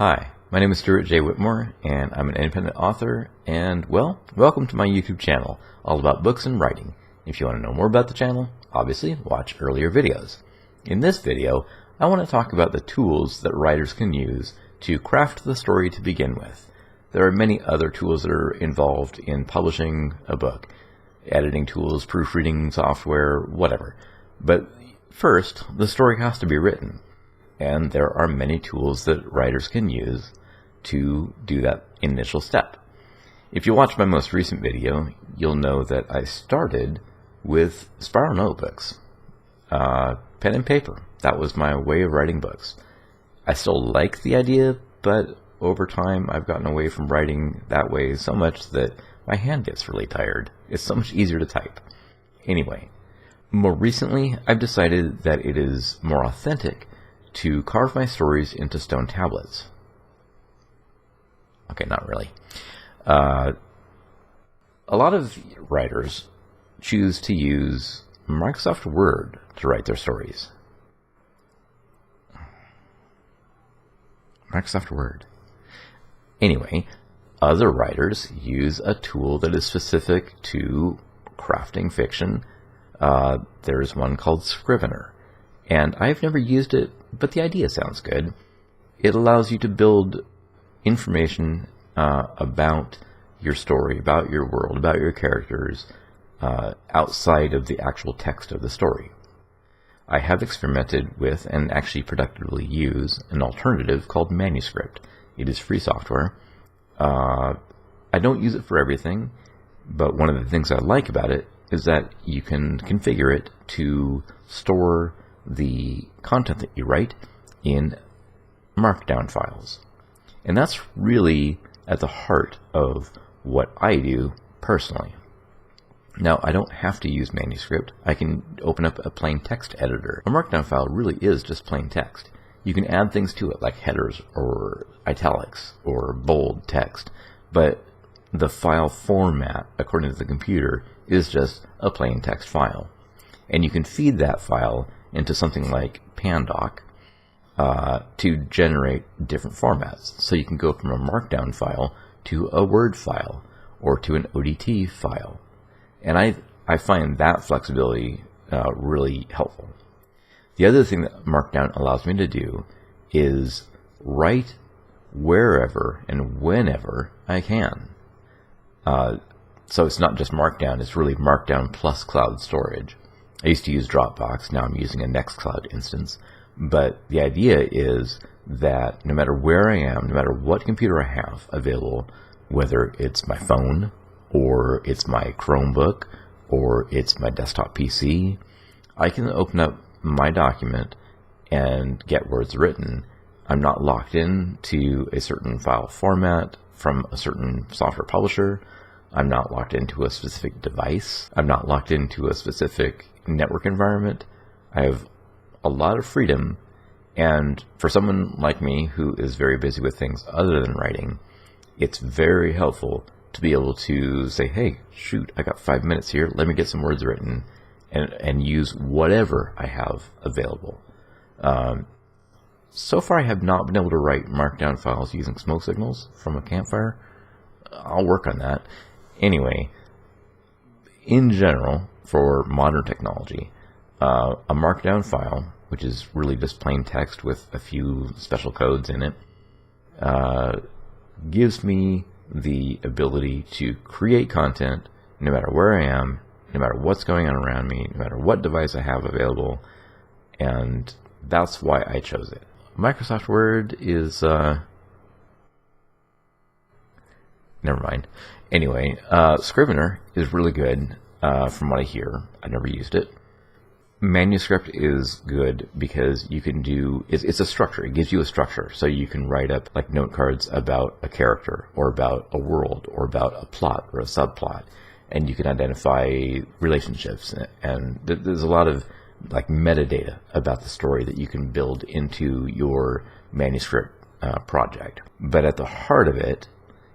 Hi, my name is Stuart J. Whitmore, and I'm an independent author, and, well, welcome to my YouTube channel, all about books and writing. If you want to know more about the channel, obviously watch earlier videos. In this video, I want to talk about the tools that writers can use to craft the story to begin with. There are many other tools that are involved in publishing a book, editing tools, proofreading software, whatever. But first, the story has to be written. And there are many tools that writers can use to do that initial step. If you watch my most recent video, you'll know that I started with spiral notebooks, pen and paper. That was my way of writing books. I still like the idea, but over time I've gotten away from writing that way so much that my hand gets really tired. It's so much easier to type. Anyway, more recently I've decided that it is more authentic to carve my stories into stone tablets. Okay, not really. A lot of writers choose to use Microsoft Word to write their stories. Microsoft Word. Anyway, other writers use a tool that is specific to crafting fiction. There's one called Scrivener, and I've never used it, but the idea sounds good. It allows you to build information about your story, about your world, about your characters, outside of the actual text of the story. I have experimented with and actually productively use an alternative called Manuscript. It is free software. I don't use it for everything, but one of the things I like about it is that you can configure it to store the content that you write in markdown files. And that's really at the heart of what I do personally. Now, I don't have to use Manuscript. I can open up a plain text editor. A markdown file really is just plain text. You can add things to it like headers or italics or bold text, but the file format, according to the computer, is just a plain text file. And you can feed that file into something like Pandoc to generate different formats. So you can go from a markdown file to a Word file or to an ODT file. And I find that flexibility really helpful. The other thing that Markdown allows me to do is write wherever and whenever I can. So it's not just Markdown, it's really Markdown plus cloud storage. I used to use Dropbox, now I'm using a Nextcloud instance. But the idea is that no matter where I am, no matter what computer I have available, whether it's my phone, or it's my Chromebook, or it's my desktop PC, I can open up my document and get words written. I'm not locked in to a certain file format from a certain software publisher. I'm not locked into a specific device. I'm not locked into a specific network environment. I have a lot of freedom, and for someone like me who is very busy with things other than writing, it's very helpful to be able to say, hey, shoot, I got 5 minutes here, let me get some words written, and use whatever I have available. So far I have not been able to write markdown files using smoke signals from a campfire. I'll work on that. Anyway, in general, for modern technology, a markdown file, which is really just plain text with a few special codes in it, gives me the ability to create content no matter where I am, no matter what's going on around me, no matter what device I have available, and that's why I chose it. Microsoft Word is never mind. Anyway, Scrivener is really good from what I hear. I never used it. Manuscript is good because you can do, it's a structure. It gives you a structure. So you can write up like note cards about a character or about a world or about a plot or a subplot. And you can identify relationships. And there's a lot of like metadata about the story that you can build into your manuscript project. But at the heart of it,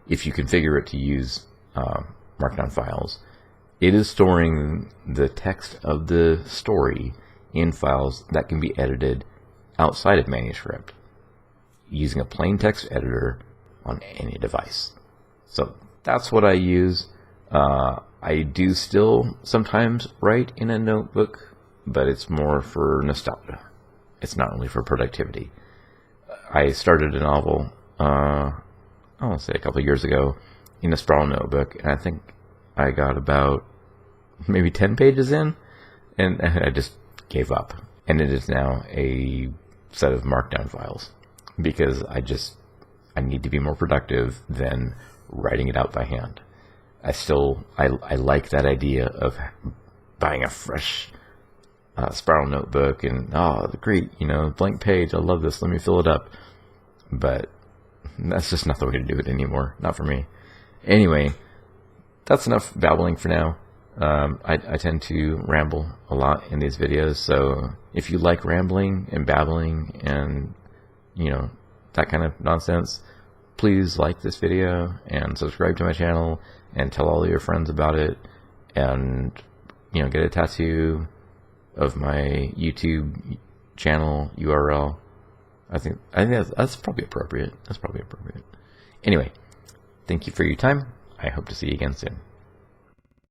if you configure it to use markdown files, it is storing the text of the story in files that can be edited outside of Manuscript. using a plain text editor on any device. So that's what I use. I do still sometimes write in a notebook, but it's more for nostalgia. It's not really for productivity. I started a novel, I want to say a couple of years ago, in a Spiral notebook, and I think I got about maybe 10 pages in, and I just gave up. And it is now a set of markdown files, because I need to be more productive than writing it out by hand. I like that idea of buying a fresh Spiral notebook and, great, blank page, I love this, let me fill it up. But that's just not the way to do it anymore, not for me. Anyway, that's enough babbling for now. I tend to ramble a lot in these videos, so if you like rambling and babbling and, that kind of nonsense, please like this video and subscribe to my channel and tell all your friends about it, and, get a tattoo of my YouTube channel URL. I think that's probably appropriate. Anyway, thank you for your time. I hope to see you again soon.